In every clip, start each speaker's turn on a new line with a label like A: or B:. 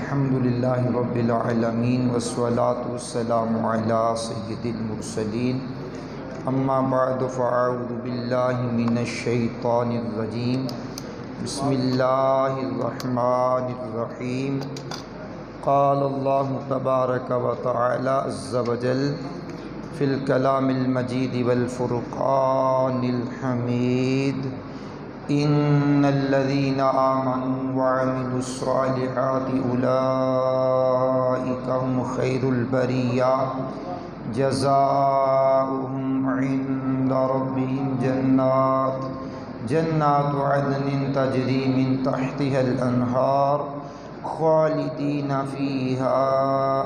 A: الحمدللہ رب العالمین والصلاة والسلام علی سید المرسلین اما بعد فاعوذ باللہ من الشیطان الرجیم بسم اللہ الرحمن الرحیم قال اللہ تبارک و تعالی عز وجل فی الکلام المجید والفرقان الحمید ان الذین آمنوا وعملوا الصالحات اولئک هم خیر البریہ جزاؤہم عند ربهم جنات عدن تجری من تحتها الانہار خالدین فیہا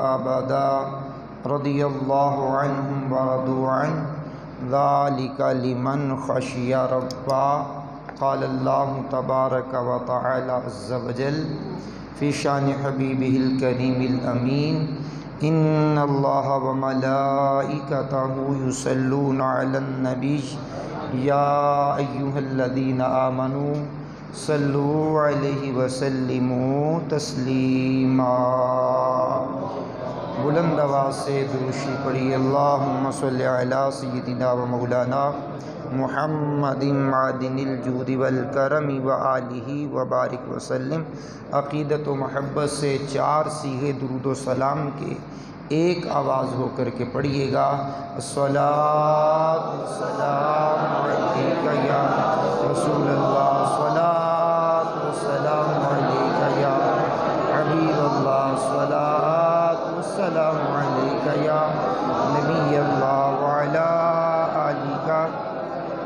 A: ابدا رضی اللہ عنہم ورضوا عنہ ذالک لمن خشی ربہ قال اللہ تبارک و تعالی عز وجل فی شان حبیبہ الکریم الامین ان اللہ وملائکتہ یصلون علی النبی یا ایہا الذین آمنوا صلوا علیہ وسلموا تسلیما۔ بلند آواز سے درود پڑھی اللہم صلی علی سیدنا و مولانا محمد معدن الجود والکرم وآلہ وبارک وسلم۔ عقیدت و محبت سے 4 صیغے درود و سلام کے ایک آواز ہو کر کے پڑھیے گا۔ الصلاۃ والسلام علیک یا رسول اللہ، الصلاۃ والسلام علیک یا حبیب اللہ، الصلاۃ والسلام علیک یا نبی اللہ وعلی آلک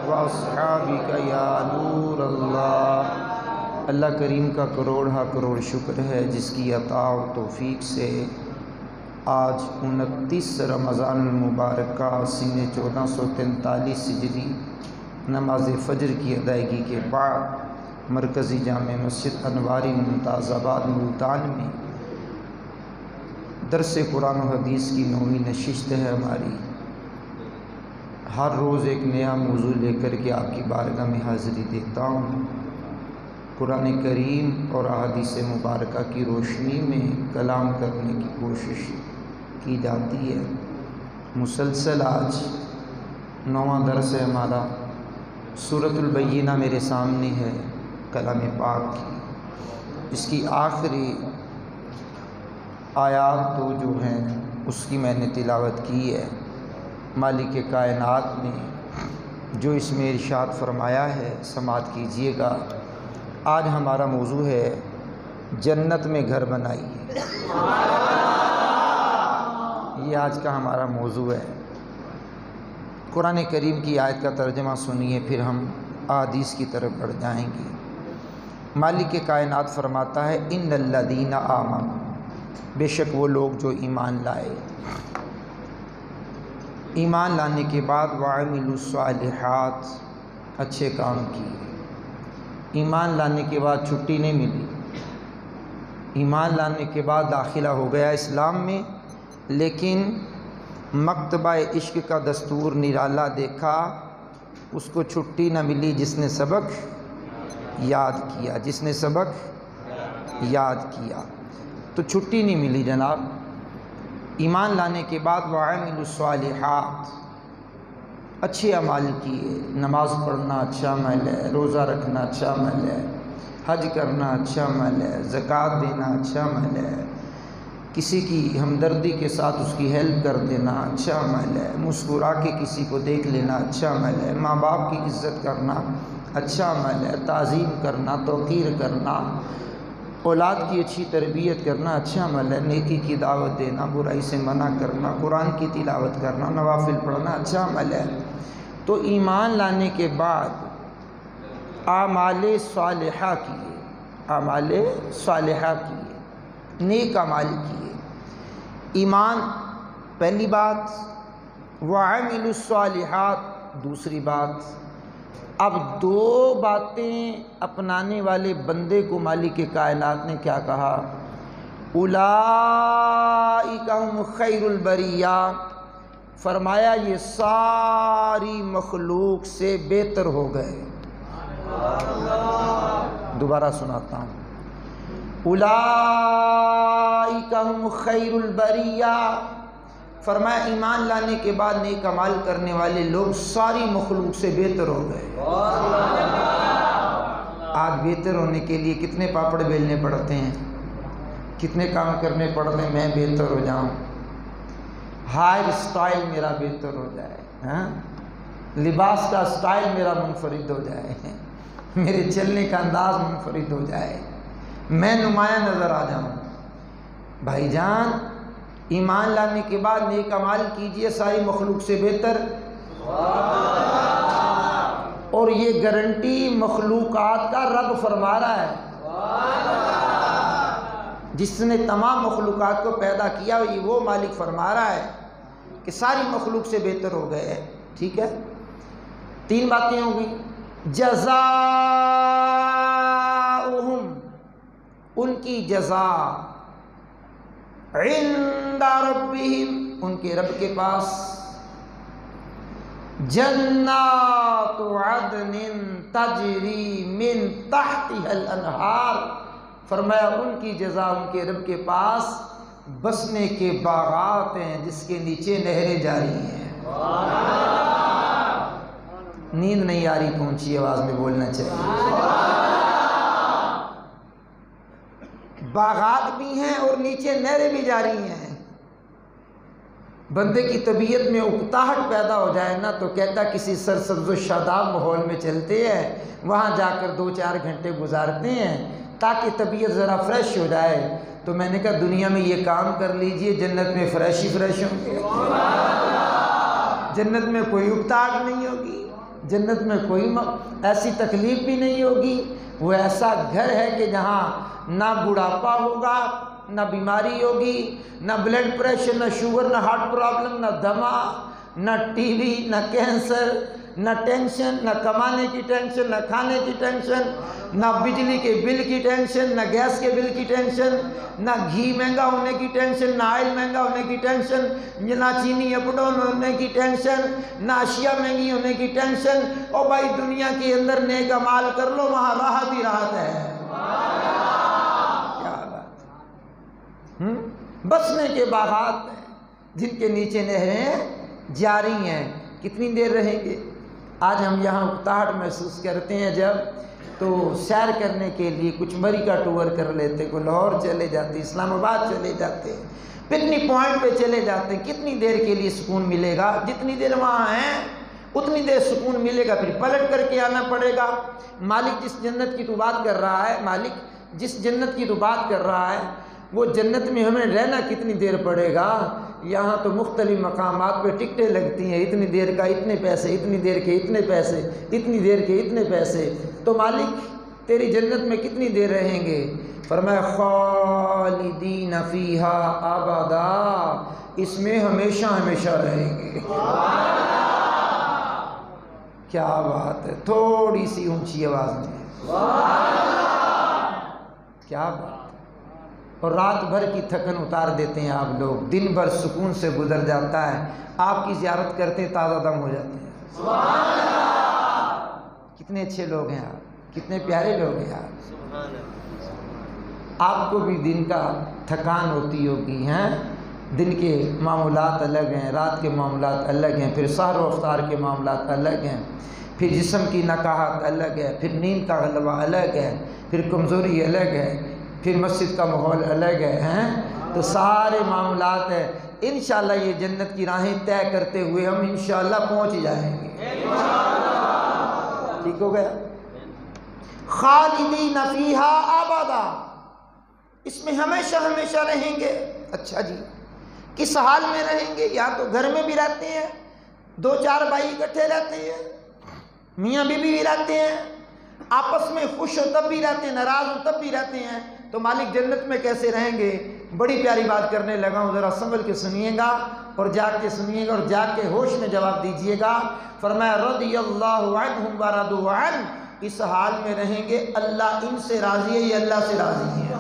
A: واصحابک یا نور اللہ۔ اللہ کریم کا کروڑ شکر ہے جس کی عطا و توفیق سے آج 29 رمضان المبارکہ سنہ 1443 ہجری نماز فجر کی ادائیگی کے بعد مرکزی جامع مسجد انواری ممتاز آباد ملتان میں درس قرآن و حدیث کی 9ویں نشست ہے ہماری۔ ہر روز ایک نیا موضوع لے کر کے آپ کی بارگاہ میں حاضری دیتا ہوں۔ قرآن کریم اور احادیث مبارکہ کی روشنی میں کلام کرنے کی کوشش کی جاتی ہے۔ مسلسل آج 9واں درس ہے ہمارا۔ سورۃ البینہ میرے سامنے ہے کلام پاک کی، اس کی آخری آیات تو جو ہیں اس کی میں نے تلاوت کی ہے۔ مالک کائنات نے جو اس میں ارشاد فرمایا ہے سماعت کیجئے گا۔ آج ہمارا موضوع ہے جنت میں گھر بنائیے، یہ آج کا ہمارا موضوع ہے۔ قرآن کریم کی آیت کا ترجمہ سنیے پھر ہم احادیث کی طرف بڑھ جائیں گے۔ مالک کائنات فرماتا ہے ان الذین آمنوا، بے شک وہ لوگ جو ایمان لائے، ایمان لانے کے بعد وعملوا الصالحات، اچھے کام کیے۔ ایمان لانے کے بعد چھٹی نہیں ملی، ایمان لانے کے بعد داخلہ ہو گیا اسلام میں، لیکن مکتبہ عشق کا دستور نرالا دیکھا، اس کو چھٹی نہ ملی جس نے سبق یاد کیا، جس نے سبق یاد کیا تو چھٹی نہیں ملی جناب۔ ایمان لانے کے بعد وعملوا الصالحات، اچھے اعمال کیے۔ نماز پڑھنا اچھا عمل ہے، روزہ رکھنا اچھا عمل ہے، حج کرنا اچھا عمل ہے، زکوٰۃ دینا اچھا عمل ہے، کسی کی ہمدردی کے ساتھ اس کی ہیلپ کر دینا اچھا عمل ہے، مسکرا کے کسی کو دیکھ لینا اچھا عمل ہے، ماں باپ کی عزت کرنا اچھا عمل ہے، تعظیم کرنا، توقیر کرنا، اولاد کی اچھی تربیت کرنا اچھا عمل ہے، نیکی کی دعوت دینا، برائی سے منع کرنا، قرآن کی تلاوت کرنا، نوافل پڑھنا اچھا عمل ہے۔ تو ایمان لانے کے بعد اعمال صالحہ کیے، اعمال صالحہ کیے، نیک اعمال کیے۔ ایمان پہلی بات، وعملوا الصالحات دوسری بات۔ اب 2 باتیں اپنانے والے بندے کو مالک کائنات نے کیا کہا؟ اولئک هم خیر البریہ، فرمایا یہ ساری مخلوق سے بہتر ہو گئے۔ دوبارہ سناتا ہوں، اولئک ہم خیر البریہ، فرمایا ایمان لانے کے بعد نیک اعمال کرنے والے لوگ ساری مخلوق سے بہتر ہو گئے۔ آج بہتر ہونے کے لیے کتنے پاپڑ بیلنے پڑتے ہیں، کتنے کام کرنے پڑتے ہیں، میں بہتر ہو جاؤں، ہیئر اسٹائل میرا بہتر ہو جائے، ہاں لباس کا اسٹائل میرا منفرد ہو جائے، میرے چلنے کا انداز منفرد ہو جائے، میں نمایاں نظر آ جاؤں۔ بھائی جان، ایمان لانے کے بعد نیک اعمال کیجئے، ساری مخلوق سے بہتر، اور یہ گارنٹی مخلوقات کا رب فرما رہا ہے، جس نے تمام مخلوقات کو پیدا کیا، یہ وہ مالک فرما رہا ہے کہ ساری مخلوق سے بہتر ہو گئے ہیں۔ ٹھیک ہے، 3 باتیں ہوں گی۔ جزاؤہم، ان کی جزا، عند ربہم، ان کے رب کے پاس، جنات عدن تجری من تحتها الانہار، فرمایا ان کی جزا ان کے رب کے پاس بسنے کے باغات ہیں جس کے نیچے نہریں جاری ہیں۔ نیند نہیں آ رہی تو اونچی آواز میں بولنا چاہیے۔ باغات بھی ہیں اور نیچے نہریں بھی جاری ہیں۔ بندے کی طبیعت میں اکتاہٹ پیدا ہو جائے نا تو کہتا کسی سرسبز و شاداب ماحول میں چلتے ہیں، وہاں جا کر 2-4 گھنٹے گزارتے ہیں تاکہ طبیعت ذرا فریش ہو جائے۔ تو میں نے کہا دنیا میں یہ کام کر لیجئے، جنت میں فریش ہی فریش ہوں گے، جنت میں کوئی اکتاہٹ نہیں ہوگی، جنت میں کوئی ایسی تکلیف بھی نہیں ہوگی۔ وہ ایسا گھر ہے کہ جہاں نہ بڑھاپا ہوگا، نہ بیماری ہوگی، نہ بلڈ پریشر، نہ شوگر، نہ ہارٹ پرابلم، نہ دمہ، نہ ٹی وی، نہ کینسر، نہ ٹینشن، نہ کمانے کی ٹینشن، نہ کھانے کی ٹینشن، نہ بجلی کے بل کی ٹینشن، نہ گیس کے بل کی ٹینشن، نہ گھی مہنگا ہونے کی ٹینشن، نہ آئل مہنگا ہونے کی ٹینشن، نہ چینی اپ ڈاؤن ہونے کی ٹینشن، نہ اشیاء مہنگی ہونے کی ٹینشن۔ او بھائی دنیا کے اندر نیک اعمال کر لو، وہاں راحت ہی راحت ہے۔ بسنے کے باغات ہیں جن کے نیچے نہریں جاری ہیں۔ کتنی دیر رہیں گے؟ آج ہم یہاں اکتاہٹ محسوس کرتے ہیں جب تو سیر کرنے کے لیے کچھ مری کا ٹور کر لیتے، کوئی لاہور چلے جاتے، اسلام آباد چلے جاتے، پکنک پوائنٹ پہ چلے جاتے ہیں۔ کتنی دیر کے لیے سکون ملے گا؟ جتنی دیر وہاں ہیں اتنی دیر سکون ملے گا، پھر پلٹ کر کے آنا پڑے گا۔ مالک جس جنت کی تو بات کر رہا ہے، مالک جس جنت کی تو بات کر رہا ہے، وہ جنت میں ہمیں رہنا کتنی دیر پڑے گا؟ یہاں تو مختلف مقامات پہ ٹکٹیں لگتی ہیں، اتنی دیر کا اتنے پیسے، اتنی دیر کے اتنے پیسے، اتنی دیر کے اتنے پیسے۔ تو مالک تیری جنت میں کتنی دیر رہیں گے؟ فرمایا خالدین فیہا ابدا، اس میں ہمیشہ ہمیشہ رہیں گے۔ کیا بات ہے، تھوڑی سی اونچی آواز میں، کیا بات ہے۔ اور رات بھر کی تھکن اتار دیتے ہیں آپ لوگ، دن بھر سکون سے گزر جاتا ہے، آپ کی زیارت کرتے ہیں تازہ دم ہو جاتے ہیں۔ سبحان اللہ! کتنے اچھے لوگ ہیں آپ، کتنے پیارے لوگ ہیں آپ۔ آپ کو بھی دن کا تھکان ہوتی ہوگی، ہیں دن کے معاملات الگ ہیں، رات کے معاملات الگ ہیں، پھر سحر و افطار کے معاملات الگ ہیں، پھر جسم کی نکاہت الگ ہے، پھر نیند کا غلبہ الگ ہے، پھر کمزوری الگ ہے، پھر مسجد کا ماحول الگ ہے، ہیں تو سارے معاملات ہیں۔ انشاءاللہ یہ جنت کی راہیں طے کرتے ہوئے ہم انشاءاللہ پہنچ جائیں گے۔ ٹھیک ہو گیا؟ خالدین فیہا ابدا، اس میں ہمیشہ ہمیشہ رہیں گے۔ اچھا جی، کس حال میں رہیں گے؟ یا تو گھر میں بھی رہتے ہیں، 2-4 بھائی اکٹھے رہتے ہیں، میاں بیوی بھی رہتے ہیں، آپس میں خوش ہو تب بھی رہتے ہیں، ناراض ہو تب بھی رہتے ہیں، تو مالک جنت میں کیسے رہیں گے؟ بڑی پیاری بات کرنے لگا ہوں، ذرا سنبھل کے سنیے گا اور جاگ کے سنیے گا اور جاگ کے ہوش میں جواب دیجیے گا۔ فرمایا رضی اللہ عنہم ورضوا عنہ، اس حال میں رہیں گے اللہ ان سے راضی ہے، یہ اللہ سے راضی ہے۔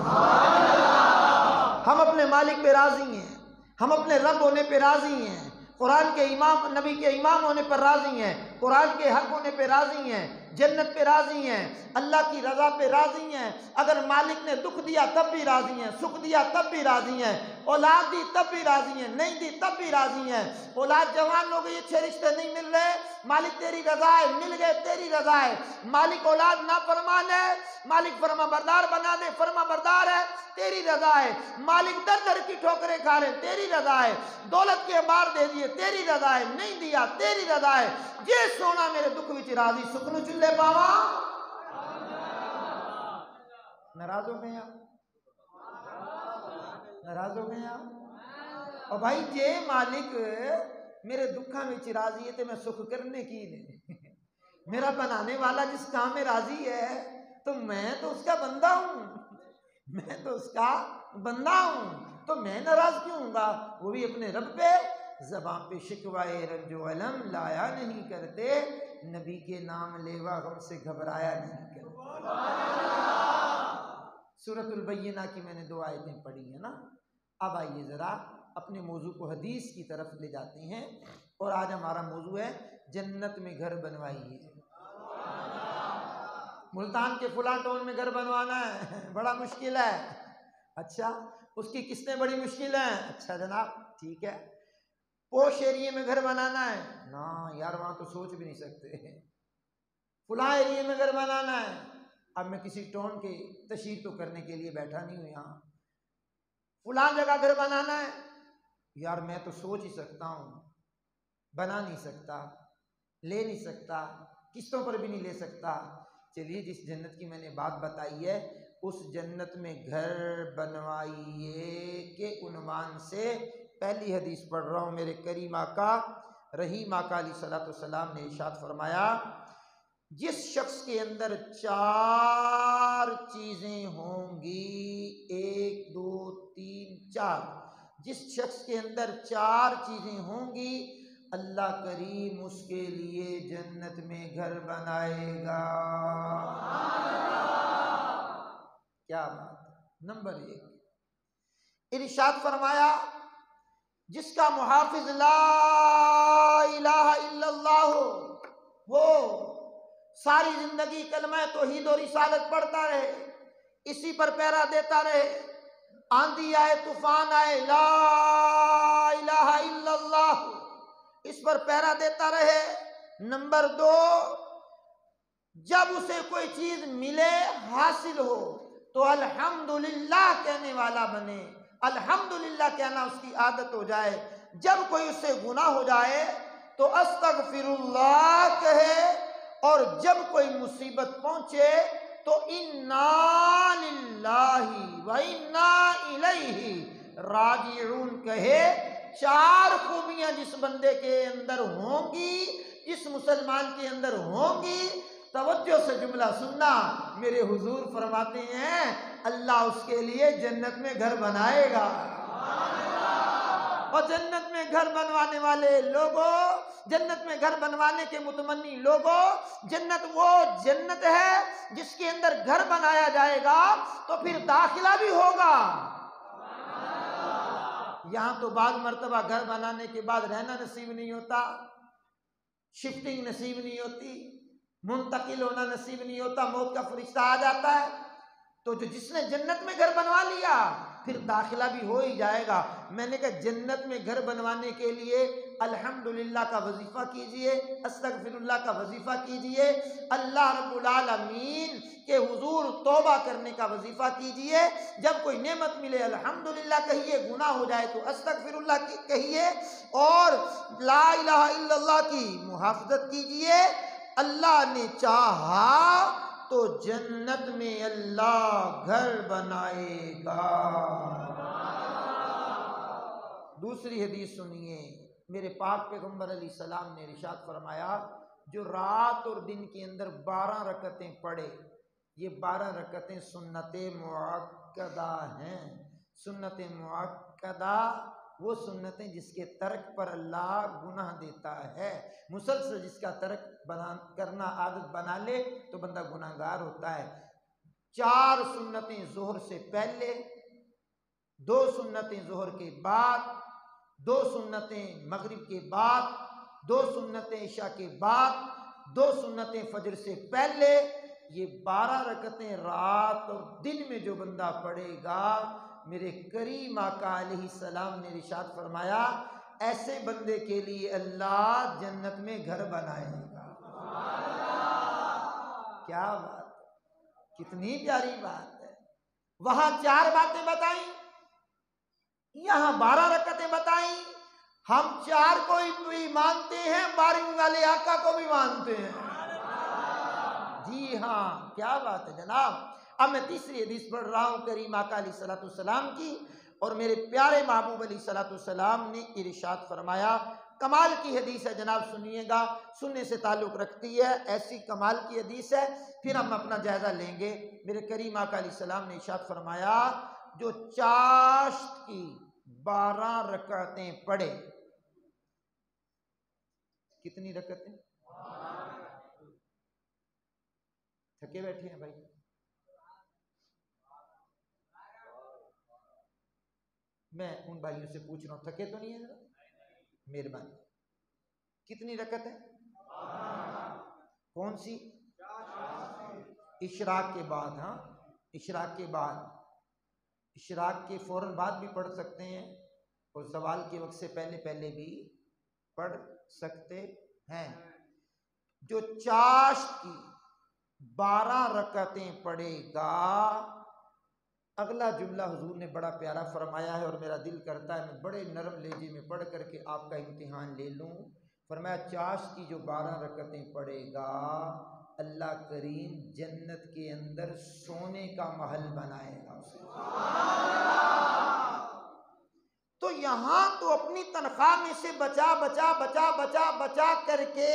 A: ہم اپنے مالک پہ راضی ہیں، ہم اپنے رب ہونے پہ راضی ہیں، قرآن کے امام، نبی کے امام ہونے پر راضی ہیں، قرآن کے حق ہونے پہ راضی ہیں، جنت پہ راضی ہیں، اللہ کی رضا پہ راضی ہیں، اگر مالک نے دکھ دیا تب بھی راضی ہیں، سکھ دیا تب بھی راضی ہیں، اولاد دی تب بھی راضی ہیں، نہیں دی تب بھی راضی ہیں، اولاد جوان ہو گئی، اچھے رشتے نہیں مل رہے، مالک تیری رضا ہے، مل گئے تیری رضا ہے، مالک اولاد نافرمان ہے، مالک فرما بردار بنا دے، فرما بردار ہے، تیری رضا ہے، مالک در در کی ٹھوکریں کھا رہے، تیری رضا ہے، دولت کے بار دے دیے، تیری رضا ہے، نہیں دیا تیری رضا ہے، جے سونا میرے دکھ وچ راضی، سکھ نو چلے پاواں، ناراض ہو گئے آپ، ناراض ہو گئے آپ، اور بھائی جے مالک میرے دکھاں وچ راضی ہے تے میں سکھ کرنے کی نہیں، میرا بنانے والا جس کام میں راضی ہے تو میں تو اس کا بندہ ہوں، میں تو اس کا بندہ ہوں، تو میں ناراض کیوں ہوں گا؟ وہ بھی اپنے رب پہ زبان پہ شکوائے رنج و علم لایا نہیں کرتے، نبی کے نام لیوا غم سے گھبرایا نہیں کرتے۔ سورۃ البینہ کی میں نے 2 آیتیں پڑھی ہیں نا۔ اب آئیے ذرا اپنے موضوع کو حدیث کی طرف لے جاتے ہیں، اور آج ہمارا موضوع ہے جنت میں گھر بنوائیے۔ ملتان کے فلاں ٹون میں گھر بنوانا ہے، بڑا مشکل ہے، اچھا اس کی قسطیں بڑی مشکل ہیں، اچھا جناب ٹھیک ہے، پوش ایریے میں گھر بنانا ہے، نا یار وہاں تو سوچ بھی نہیں سکتے، فلاں ایریے میں گھر بنانا ہے، اب میں کسی ٹون کی تشہیر تو کرنے کے لیے بیٹھا نہیں ہوں یہاں، فلاں جگہ گھر بنانا ہے، یار میں تو سوچ ہی سکتا ہوں، بنا نہیں سکتا، لے نہیں سکتا، قسطوں پر بھی نہیں لے سکتا۔ چلیے جس جنت کی میں نے بات بتائی ہے اس جنت میں گھر بنوائیے کے عنوان سے پہلی حدیث پڑھ رہا ہوں، میرے کریم آقا رحیم آقا علیہ الصلوۃ والسلام نے ارشاد فرمایا، جس شخص کے اندر 4 چیزیں ہوں گی، 1 2 3 4، جس شخص کے اندر 4 چیزیں ہوں گی اللہ کریم اس کے لیے جنت میں گھر بنائے گا۔ کیا بات؟ نمبر 1 ارشاد فرمایا، جس کا محافظ لا الہ الا اللہ ہو، ساری زندگی کلمہ توحید و رسالت پڑھتا رہے، اسی پر پہرا دیتا رہے، آندھی آئے طوفان آئے لا الہ الا اللہ اس پر پہرا دیتا رہے۔ نمبر 2 جب اسے کوئی چیز ملے حاصل ہو تو الحمدللہ کہنے والا بنے، الحمدللہ کہنا اس کی عادت ہو جائے، جب کوئی اس سے گناہ ہو جائے تو استغفر اللہ کہے، اور جب کوئی مصیبت پہنچے تو انا للہ و انا الیہ راجعون کہے۔ 4 خوبیاں جس بندے کے اندر ہوں گی، جس مسلمان کے اندر ہوں گی، توجہ سے جملہ سننا، میرے حضور فرماتے ہیں اللہ اس کے لیے جنت میں گھر بنائے گا۔ اور جنت میں گھر بنوانے والے لوگوں، جنت میں گھر بنوانے کے متمنی لوگوں، جنت وہ جنت ہے جس کے اندر گھر بنایا جائے گا تو پھر داخلہ بھی ہوگا۔ یہاں تو بعض مرتبہ گھر بنانے کے بعد رہنا نصیب نہیں ہوتا، شفٹنگ نصیب نہیں ہوتی، منتقل ہونا نصیب نہیں ہوتا، موت کا فرشتہ آ جاتا ہے، تو جس نے جنت میں گھر بنوا لیا پھر داخلہ بھی ہو ہی جائے گا۔ میں نے کہا جنت میں گھر بنوانے کے لیے الحمدللہ کا وظیفہ کیجئے، استغفر اللہ کا وظیفہ کیجئے، اللہ رب العالمین کے حضور توبہ کرنے کا وظیفہ کیجئے، جب کوئی نعمت ملے الحمدللہ کہیے، گناہ ہو جائے تو استغفر اللہ کہیے، اور لا الہ الا اللہ کی محافظت کیجئے۔ اللہ نے چاہا تو جنت میں اللہ گھر بنائے گا۔ دوسری حدیث سنیے، میرے پاک پیغمبر علیہ السلام نے ارشاد فرمایا، جو رات اور دن کے اندر 12 رکعتیں پڑھے، یہ 12 رکعتیں سنت مؤکدہ ہیں۔ سنت مؤکدہ وہ سنتیں جس کے ترک پر اللہ گناہ دیتا ہے، مسلسل جس کا ترک کرنا عادت بنا لے تو بندہ گناہ گار ہوتا ہے۔ 4 سنتیں ظہر سے پہلے، 2 سنتیں ظہر کے بعد، 2 سنتیں مغرب کے بعد، 2 سنتیں عشاء کے بعد، 2 سنتیں فجر سے پہلے، یہ 12 رکعتیں رات اور دن میں جو بندہ پڑھے گا، میرے کریم آقا علیہ السلام نے ارشاد فرمایا ایسے بندے کے لیے اللہ جنت میں گھر بنائے گا۔ کیا بات ہے، کتنی پیاری بات ہے۔ وہاں 4 باتیں بتائیں، یہاں 12 رکعتیں بتائیں۔ ہم 4 کو بھی مانتے ہیں، 12 والے آقا کو بھی مانتے ہیں۔ جی ہاں، کیا بات ہے جناب۔ اب میں تیسری حدیث پڑھ رہا ہوں کریم آقا علیہ السلام کی، اور میرے پیارے محبوب علیہ السلام نے ارشاد فرمایا، کمال کی حدیث ہے جناب، سنیے گا، سننے سے تعلق رکھتی ہے، ایسی کمال کی حدیث ہے، پھر ہم اپنا جائزہ لیں گے۔ میرے کریم آقا علیہ السلام نے ارشاد فرمایا جو چاشت کی 12 رکعتیں پڑھے، کتنی رکعتیں؟ تھکے بیٹھے ہیں بھائی؟ میں ان بھائیوں سے پوچھ رہا ہوں، تھکے تو نہیں ہیں ذرا؟ مہربانی، کتنی رکعت ہے؟ کون سی؟ اشراق کے بعد، ہاں اشراق کے بعد، اشراق کے فوراً بعد بھی پڑھ سکتے ہیں، اور زوال کے وقت سے پہلے پہلے بھی پڑھ سکتے ہیں۔ جو چاشت کی 12 رکعتیں پڑھے گا، اگلا جملہ حضور نے بڑا پیارا فرمایا ہے، اور میرا دل کرتا ہے میں بڑے نرم لہجے میں پڑھ کر کے آپ کا امتحان لے لوں۔ فرمایا چاشت کی جو 12 رکعتیں پڑھے گا، اللہ کریم جنت کے اندر سونے کا محل بنائے گا اسے۔ تو یہاں تو اپنی تنخواہ میں سے بچا بچا بچا بچا بچا کر کے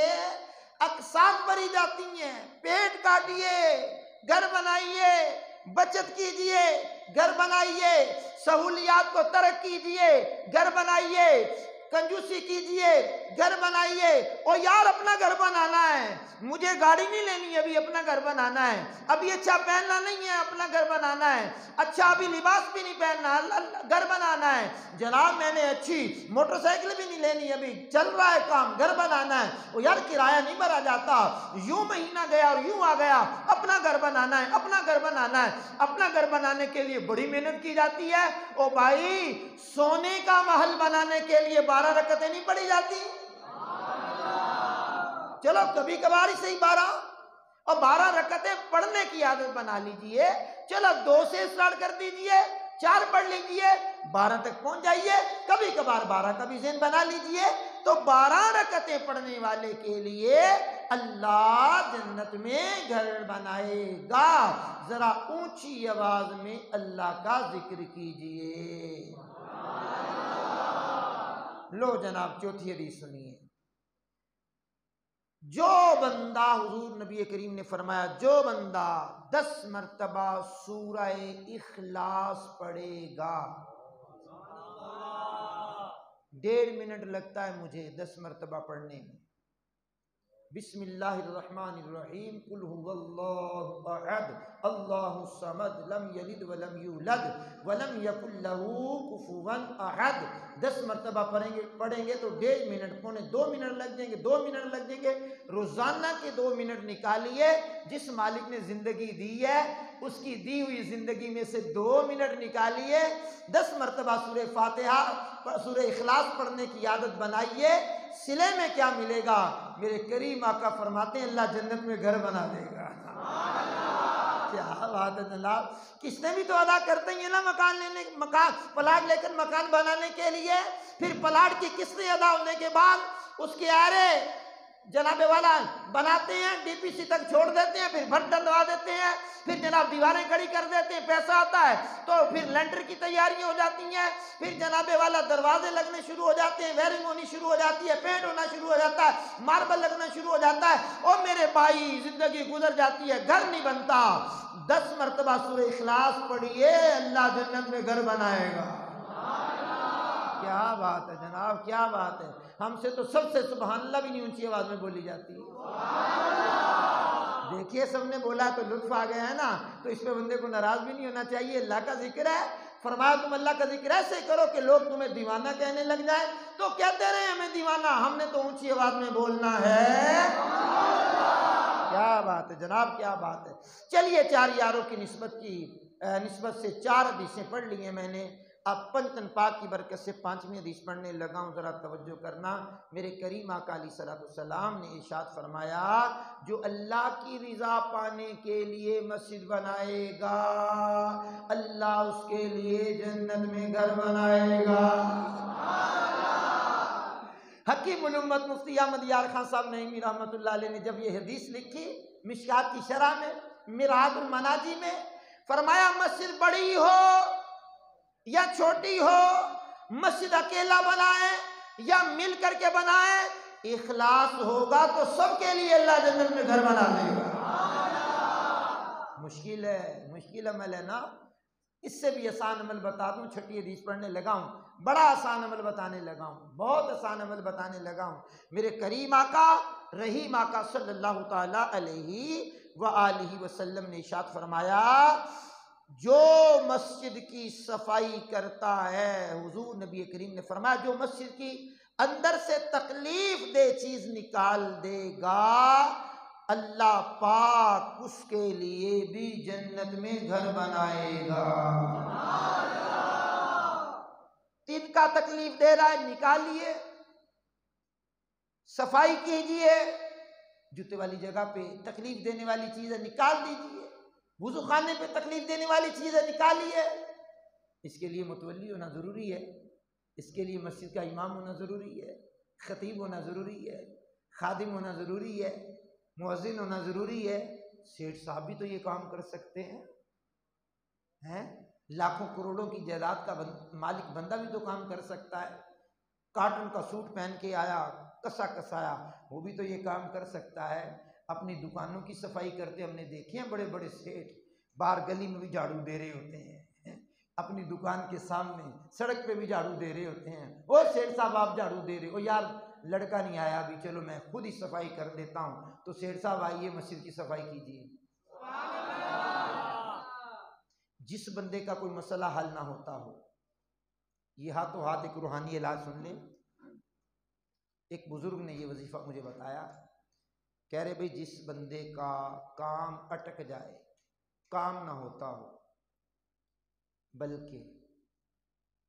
A: اقساط بھری جاتی ہیں، پیٹ کاٹیے، گھر بنائیے، بچت کیجئے، گھر بنائیے، سہولیات کو ترک کیجئے، گھر بنائیے، کنجوسی کیجئے، گھر بنائیے۔ او یار اپنا گھر بنانا ہے، مجھے گاڑی نہیں لینی، ابھی اپنا گھر بنانا ہے، ابھی اچھا پہننا نہیں ہے، اپنا گھر بنانا ہے، اچھا ابھی لباس بھی نہیں پہننا، گھر بنانا ہے، جناب میں نے اچھی موٹر سائیکل بھی نہیں لینی، ابھی چل رہا ہے کام، گھر بنانا ہے۔ او یار کرایہ نہیں بھرا جاتا، یوں مہینہ گیا اور یوں آ گیا، اپنا گھر بنانا ہے، اپنا گھر بنانا ہے۔ اپنا گھر بنانے کے لیے بڑی محنت کی جاتی ہے۔ او بھائی سونے کا محل بنانے کے لیے 12 رکعتیں نہیں پڑھی جاتی؟ چلو کبھی کبھار ہی صحیح 12، اور 12 رکعتیں پڑھنے کی عادت بنا لیجئے۔ چلو 2 سے اسٹارٹ کر دیجئے، 4 پڑھ لیجئے، 12 تک پہنچ جائیے، کبھی کبھار 12 کا بھی ذہن بنا لیجئے۔ تو 12 رکعتیں پڑھنے والے کے لیے اللہ جنت میں گھر بنائے گا۔ ذرا اونچی آواز میں اللہ کا ذکر کیجئے۔ لو جناب چوتھی حدیث سنیے۔ جو بندہ، حضور نبی کریم نے فرمایا جو بندہ 10 مرتبہ سورہ اخلاص پڑھے گا، 1.5 منٹ لگتا ہے مجھے 10 مرتبہ پڑھنے میں۔ بسم اللہ الرحمن الرحیم، قل هو اللہ احد اللہ الصمد لم یلد ولم یولد ولم یکن له کفوا احد۔ 10 مرتبہ پڑھیں گے تو 1.5 منٹ، پونے 2 منٹ لگ جائیں گے، 2 منٹ لگ جائیں گے۔ روزانہ کے 2 منٹ نکالیے، جس مالک نے زندگی دی ہے اس کی دی ہوئی زندگی میں سے 2 منٹ نکالیے، 10 مرتبہ سورہ فاتحہ سورہ اخلاص پڑھنے کی عادت بنائیے۔ صلے میں کیا ملے گا؟ میرے کریم آقا فرماتے ہیں اللہ جنت میں گھر بنا دے گا۔ کیا بات ہے جناب، کس نے بھی تو ادا کرتے ہیں نا مکان پلاٹ لے کر مکان بنانے کے لیے، پھر پلاٹ کی قسطیں ادا ہونے کے بعد اس کے آرے جناب والا بناتے ہیں، ڈی پی سی تک چھوڑ دیتے ہیں، پھر بھٹ ڈلوا دیتے ہیں، پھر جناب دیواریں کھڑی کر دیتے ہیں، پیسہ آتا ہے تو پھر لینٹر کی تیاریاں ہو جاتی ہیں، پھر جناب والا دروازے لگنے شروع ہو جاتے ہیں، ویرنگ ہونی شروع ہو جاتی ہے، پینٹ ہونا شروع ہو جاتا ہے، ماربل لگنا شروع ہو جاتا ہے، اور میرے بھائی زندگی گزر جاتی ہے، گھر نہیں بنتا۔ 10 مرتبہ سورہ اخلاص پڑھیے، اللہ جنت میں گھر بنائے گا۔ کیا بات ہے جناب، کیا بات ہے۔ ہم سے تو سب سے سبحان اللہ بھی نہیں اونچی آواز میں بولی جاتی۔ دیکھیے سب نے بولا تو لطف آ گیا ہے نا، تو اس پہ بندے کو ناراض بھی نہیں ہونا چاہیے۔ اللہ کا ذکر ہے، فرمایا تم اللہ کا ذکر ایسے کرو کہ لوگ تمہیں دیوانہ کہنے لگ جائیں، تو کہتے رہے ہمیں دیوانہ، ہم نے تو اونچی آواز میں بولنا ہے۔
B: کیا بات ہے جناب، کیا بات ہے۔ چلیے 4 یاروں کی نسبت سے 4 حدیثیں پڑھ لی ہیں میں نے، اب پنجتن پاک کی برکت سے 5ویں حدیث پڑھنے لگا ہوں، ذرا توجہ کرنا۔ میرے کریم آقا علیہ السلام نے ارشاد فرمایا، جو اللہ کی رضا پانے کے لیے مسجد بنائے گا، اللہ اس کے لیے جنت میں گھر بنائے گا۔ حکیم الامت مفتی احمد یار خان صاحب نعیمی رحمۃ اللہ علیہ نے جب یہ حدیث لکھی مشکات کی شرح میں، مرآت المناجی میں، فرمایا مسجد بڑی ہو یا چھوٹی ہو، مسجد اکیلا بنائیں یا مل کر کے بنائیں، اخلاص ہوگا تو سب کے لیے اللہ جنت میں گھر بنا دے گا۔ مشکل عمل ہے نا، اس سے بھی آسان عمل بتا دوں، چھٹی حدیث پڑھنے لگا ہوں، بڑا آسان عمل بتانے لگا ہوں، بہت آسان عمل بتانے لگا ہوں۔ میرے کریم آقا رحیم آقا صلی اللہ تعالی علیہ وآلہ وسلم نے ارشاد فرمایا، جو مسجد کی صفائی کرتا ہے، حضور نبی کریم نے فرمایا، جو مسجد کی اندر سے تکلیف دہ چیز نکال دے گا، اللہ پاک اس کے لیے بھی جنت میں گھر بنائے گا۔ تن کا تکلیف دے رہا ہے نکالیے، صفائی کیجئے، جوتے والی جگہ پہ تکلیف دینے والی چیزیں نکال دیجئے، وضو خانے پہ تکلیف دینے والی چیزیں نکالیے۔ اس کے لیے متولی ہونا ضروری ہے، اس کے لیے مسجد کا امام ہونا ضروری ہے، خطیب ہونا ضروری ہے، خادم ہونا ضروری ہے، مؤذن ہونا ضروری ہے۔ سیٹھ صاحب بھی تو یہ کام کر سکتے ہیں، لاکھوں کروڑوں کی جائیداد کا مالک بندہ بھی تو کام کر سکتا ہے، کاٹن کا سوٹ پہن کے آیا، کسا کسایا، وہ بھی تو یہ کام کر سکتا ہے۔ اپنی دکانوں کی صفائی کرتے ہم نے دیکھے ہیں بڑے بڑے سیٹھ، باہر گلی میں بھی جھاڑو دے رہے ہوتے ہیں، اپنی دکان کے سامنے سڑک پہ بھی جھاڑو دے رہے ہوتے ہیں۔ او سیٹھ صاحب آپ جھاڑو دے رہے ہو، یار لڑکا نہیں آیا ابھی، چلو میں خود ہی صفائی کر دیتا ہوں، تو سیٹھ صاحب آئیے مسجد کی صفائی کیجیے۔ جس بندے کا کوئی مسئلہ حل نہ ہوتا ہو، یہ ہاتھوں ہاتھ ایک روحانی علاج سن لیں۔ ایک بزرگ نے یہ وظیفہ مجھے بتایا، کہہ رہے بھئی جس بندے کا کام اٹک جائے، کام نہ ہوتا ہو، بلکہ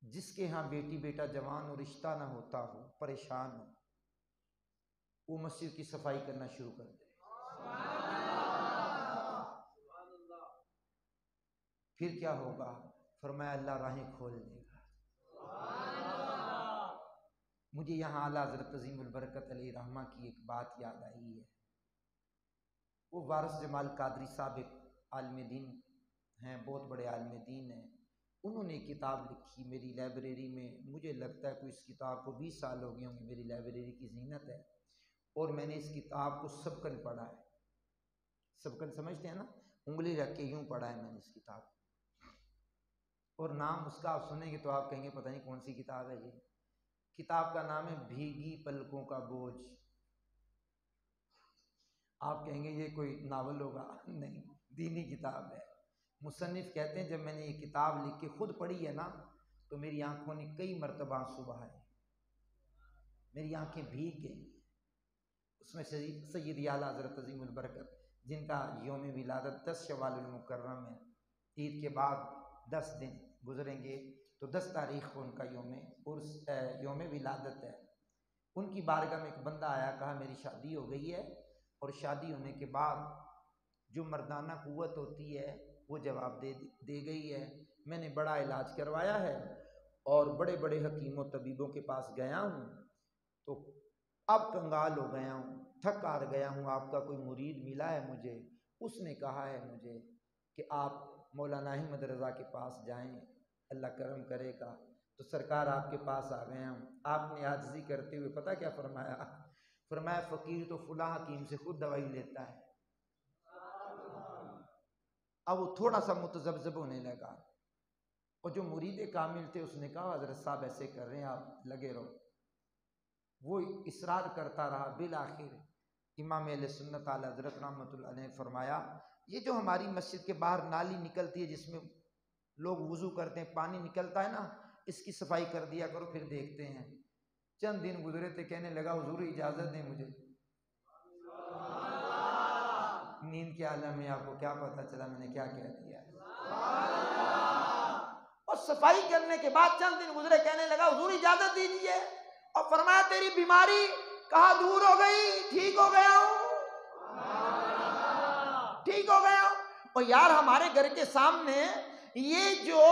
B: جس کے ہاں بیٹی بیٹا جوان اور رشتہ نہ ہوتا ہو، پریشان ہو، وہ مسجد کی صفائی کرنا شروع کر دے، پھر کیا ہوگا؟ فرمایا اللہ راہیں کھول دے گا۔ مجھے یہاں اعلیٰ حضرت عظیم البرکت علیہ رحمہ کی ایک بات یاد آئی ہے۔ وہ وارث جمال قادری صاحب ایک عالم دین ہیں، بہت بڑے عالم دین ہیں، انہوں نے ایک کتاب لکھی میری لائبریری میں، مجھے لگتا ہے کوئی اس کتاب کو 20 سال ہو گئے ہوں گے، میری لائبریری کی زینت ہے، اور میں نے اس کتاب کو سبکن پڑھا ہے۔ سبکن سمجھتے ہیں نا، انگلی رکھ کے یوں پڑھا ہے میں نے اس کتاب کو، اور نام اس کا آپ سنیں گے تو آپ کہیں گے پتہ نہیں کون سی کتاب ہے یہ۔ کتاب کا نام ہے بھیگی پلکوں کا بوجھ۔ آپ کہیں گے یہ کوئی ناول ہوگا، نہیں، دینی کتاب ہے۔ مصنف کہتے ہیں جب میں نے یہ کتاب لکھ کے خود پڑھی ہے نا، تو میری آنکھوں نے کئی مرتبہ آنسو بہائے، میری آنکھیں بھیگ گئی۔ اس میں سید اعلیٰ حضرت عظیم البرکت جن کا یوم ولادت 10 شوال المکرم ہے، عید کے بعد 10 دن گزریں گے تو 10 تاریخ کو ان کا یوم ولادت ہے۔ ان کی بارگاہ میں ایک بندہ آیا، کہا میری شادی ہو گئی ہے، اور شادی ہونے کے بعد جو مردانہ قوت ہوتی ہے وہ جواب دے گئی ہے، میں نے بڑا علاج کروایا ہے اور بڑے بڑے حکیم و طبیبوں کے پاس گیا ہوں، تو اب کنگال ہو گیا ہوں، تھک ہار گیا ہوں، آپ کا کوئی مرید ملا ہے مجھے، اس نے کہا ہے مجھے کہ آپ مولانا احمد رضا کے پاس جائیں، اللہ کرم کرے گا۔ تو سرکار آپ کے پاس آ گیا ہوں۔ آپ نے عاجزی کرتے ہوئے پتہ کیا فرمایا؟ فرمایا فقیر تو فلاں حکیم سے خود دوائی لیتا ہے۔ اب وہ تھوڑا سا متذبذب ہونے لگا، اور جو مرید کامل تھے اس نے کہا حضرت صاحب ایسے کر رہے ہیں، آپ لگے رہو۔ وہ اصرار کرتا رہا، بالآخر امام اہل سنت اعلیٰ حضرت رحمۃ اللہ علیہ نے فرمایا یہ جو ہماری مسجد کے باہر نالی نکلتی ہے جس میں لوگ وضو کرتے ہیں، پانی نکلتا ہے نا، اس کی صفائی کر دیا کرو، پھر دیکھتے ہیں۔ چند دن گزرے تھے، کہنے لگا حضور اجازت دیں مجھے، نیند کے عالم میں آپ کو کیا پتہ چلا میں نے کیا کہہ دیا؟ اور صفائی کرنے کے بعد چند دن گزرے، کہنے لگا حضور اجازت دیجیے، اور فرمایا تیری بیماری کہاں دور ہو گئی؟ ٹھیک ہو گیا ہوں، ٹھیک ہو گیا ہوں۔ اور یار ہمارے گھر کے سامنے یہ جو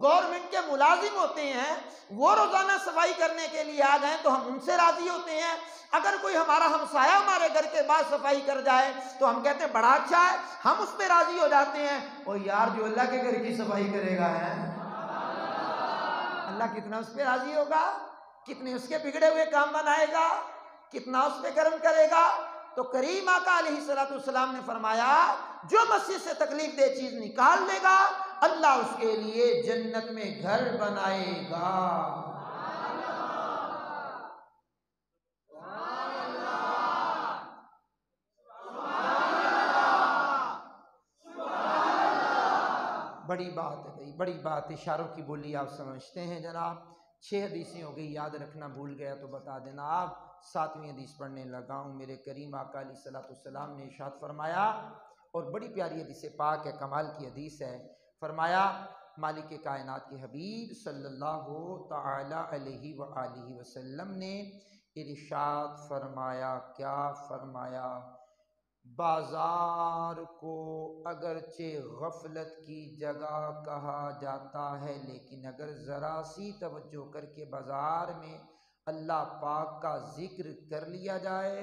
B: گورنمنٹ کے ملازم ہوتے ہیں وہ روزانہ صفائی کرنے کے لیے آ گئے تو ہم ان سے راضی ہوتے ہیں۔ اگر کوئی ہمارا ہمسایہ ہمارے گھر کے بعد صفائی کر جائے تو ہم کہتے ہیں بڑا اچھا ہے، ہم اس پہ راضی ہو جاتے ہیں۔ اور یار جو اللہ کے گھر کی صفائی کرے گا ہے، اللہ کتنا اس پہ راضی ہوگا، کتنے اس کے بگڑے ہوئے کام بنائے گا، کتنا اس پہ کرم کرے گا۔ تو کریم آقا علیہ السلام نے فرمایا جو مسجد سے تکلیف دہ چیز نکال لے گا اللہ اس کے لیے جنت میں گھر بنائے گا۔ بڑی بات ہے بھائی، بڑی بات، اشاروں کی بولی آپ سمجھتے ہیں جناب۔ 6 حدیثیں ہو گئی، یاد رکھنا بھول گیا تو بتا دینا۔ آپ 7ویں حدیث پڑھنے لگا ہوں۔ میرے کریم آقا علیہ السلام نے ارشاد فرمایا، اور بڑی پیاری حدیث پاک ہے، کمال کی حدیث ہے۔ فرمایا مالک کائنات کے حبیب صلی اللہ تعالی علیہ وآلہ وسلم نے ارشاد فرمایا، کیا فرمایا؟ بازار کو اگرچہ غفلت کی جگہ کہا جاتا ہے، لیکن اگر ذرا سی توجہ کر کے بازار میں اللہ پاک کا ذکر کر لیا جائے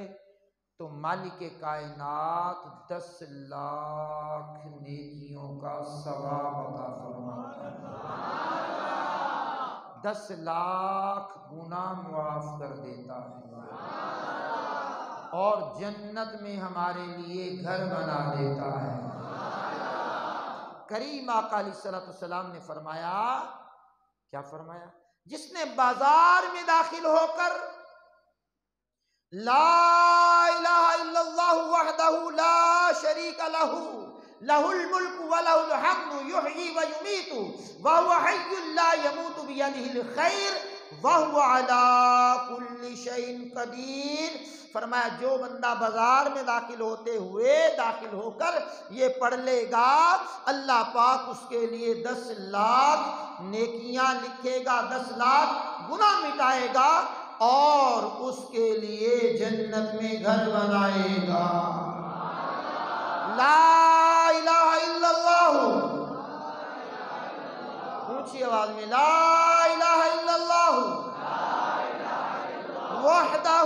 B: تو مالک کائنات 10 لاکھ نیکیوں کا ثواب عطا فرماتا ہے، 10 لاکھ گناہ معاف کر دیتا ہے، اور جنت میں ہمارے لیے گھر بنا دیتا ہے۔ کریم آقا علیہ السلام نے فرمایا، کیا فرمایا؟ جس نے بازار میں داخل ہو کر لا الہ الا اللہ وحدہ لا شریک لہ لہ الملک ولہ الحمد یحیی ویمیت وہو حی لا یموت بیدہ الخیر وہو علی کل شیء قدیر۔ فرمایا جو بندہ بازار میں داخل ہو کر یہ پڑھ لے گا اللہ پاک اس کے لیے 10 لاکھ نیکیاں لکھے گا، 10 لاکھ گناہ مٹائے گا، اور اس کے لیے جنت میں گھر بنائے گا۔ لا الہ الا اللہ، اونچی آواز میں لا الہ الا اللہ وحدہ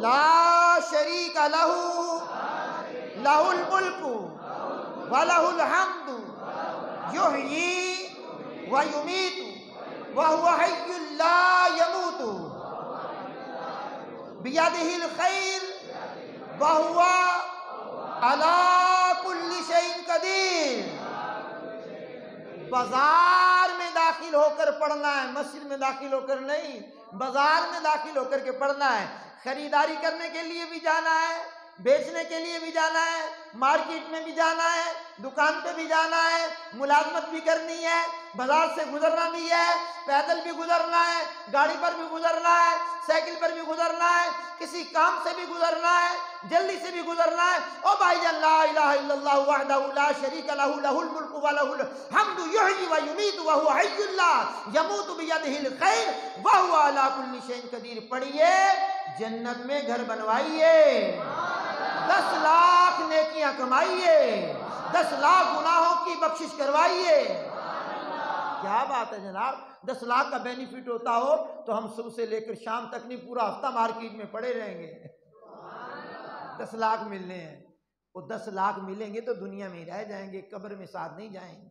B: لا شریک لہ لہ الملک ولہ الحمد یحیی ویمیت وہو حی لا یموت بیدہ الخیر وہو علی کل شیء قدیر۔ بازار میں داخل ہو کر پڑھنا ہے، مسجد میں داخل ہو کر نہیں، بازار میں داخل ہو کر کے پڑھنا ہے۔ خریداری کرنے کے لیے بھی جانا ہے، بیچنے کے لیے بھی جانا ہے، مارکیٹ میں بھی جانا ہے، دکان پہ بھی جانا ہے، ملازمت بھی کرنی ہے، بازار سے گزرنا بھی ہے، پیدل بھی گزرنا ہے، گاڑی پر بھی گزرنا ہے، سائیکل پر بھی گزرنا ہے، کسی کام سے بھی گزرنا ہے، جلدی سے بھی گزرنا ہے۔ او بھائی جان، لا الہ الا اللہ وحدہ لا شریک لہ لہ الملک ولہ الحمد یحیی ویمیت وہو حی لا یموت بیدہ الخیر وہو علی کل شیء قدیر پڑھیے، جنت میں گھر بنوائیے، 10 لاکھ نیکیاں کمائیے، 10 لاکھ گناہوں کی بخشش کروائیے۔ کیا بات ہے جناب، 10 لاکھ کا بینیفٹ ہوتا ہو تو ہم صبح سے لے کر شام تک نہیں، پورا ہفتہ مارکیٹ میں پڑے رہیں گے۔ 10 لاکھ ملنے ہیں، وہ 10 لاکھ ملیں گے تو دنیا میں ہی رہ جائیں گے، قبر میں ساتھ نہیں جائیں گے،